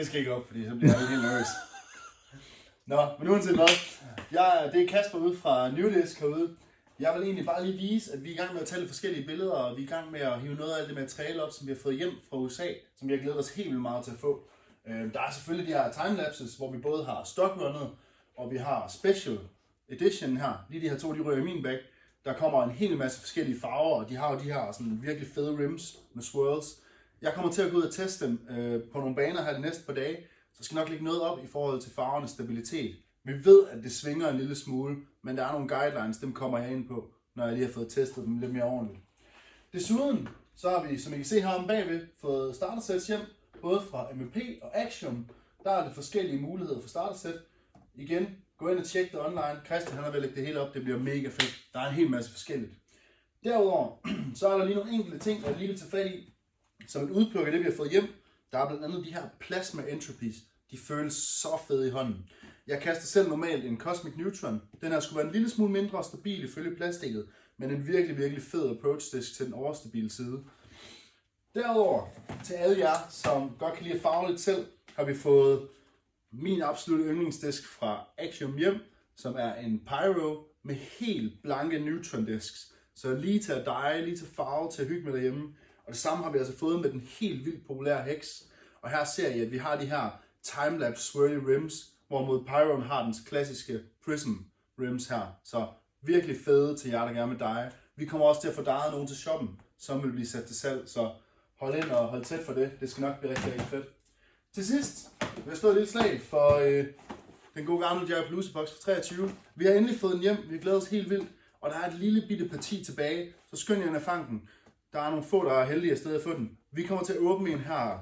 Det skal ikke op, fordi så bliver jeg helt nervøs. Nå, men uanset hvad. Det er Kasper ude fra Newdisk herude. Jeg vil egentlig bare lige vise, at vi er i gang med at tage lidt forskellige billeder, og vi er i gang med at hive noget af det materiale op, som vi har fået hjem fra USA, som vi har glædet os helt vildt meget til at få. Der er selvfølgelig de her timelapses, hvor vi både har stockrunnet, og vi har special edition her. Lige de her to, de rører i min bag. Der kommer en hel masse forskellige farver, og de har jo de her sådan virkelig fede rims med swirls. Jeg kommer til at gå ud og teste dem på nogle baner her de næste par dage, så skal nok lægge noget op i forhold til farvernes stabilitet. Vi ved, at det svinger en lille smule, men der er nogle guidelines, dem kommer jeg ind på, når jeg lige har fået testet dem lidt mere ordentligt. Desuden så har vi, som I kan se herom bagved, fået startersæt hjem, både fra MVP og Axiom. Der er det forskellige muligheder for startersæt. Igen, gå ind og tjek det online. Christian han har vel lægget det hele op, det bliver mega fedt. Der er en hel masse forskelligt. Derudover, så er der lige nogle enkelte ting, jeg lige vil tage fat i, som et udpluk af det, vi har fået hjem. Der er blandt andet de her Plasma Entropies. De føles så fede i hånden. Jeg kaster selv normalt en Cosmic Neutron. Den her skulle være en lille smule mindre stabil ifølge plastikket, men en virkelig, virkelig fed approach disk til den overstabile side. Derudover, til alle jer, som godt kan lide at farve lidt selv, har vi fået min absolutte yndlingsdisk fra Axiom hjem, som er en Pyro med helt blanke Neutron disks. Så lige til at dye, lige til farve, til at hygge med derhjemme. Og det samme har vi altså fået med den helt vildt populære Hex. Og her ser I, at vi har de her timelapse swirly rims, hvorimod Pyron har den klassiske Prism rims her. Så virkelig fede til jer, der gerne vil dye. Vi kommer også til at få dyet nogen til shoppen, som vil blive sat til salg. Så hold ind og hold tæt for det. Det skal nok blive rigtig, rigtig fedt. Til sidst vil jeg slå et lille slag for den gode gamle Jerry Palooza Box fra 23. Vi har endelig fået den hjem. Vi glæder os helt vildt. Og der er et lille bitte parti tilbage. Så skynd jer ind og fang den. Der er nogle få, der er heldige at stadig at få den. Vi kommer til at åbne en her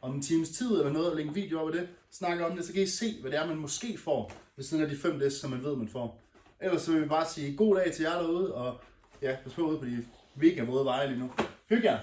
om en times tid eller noget, og lægge en video op af det. Snakke om det, så kan I se, hvad det er, man måske får ved siden af de 5 disks, som man ved, man får. Ellers så vil vi bare sige god dag til jer derude, og pas på ude på de mega våde veje lige nu. Hygge jer!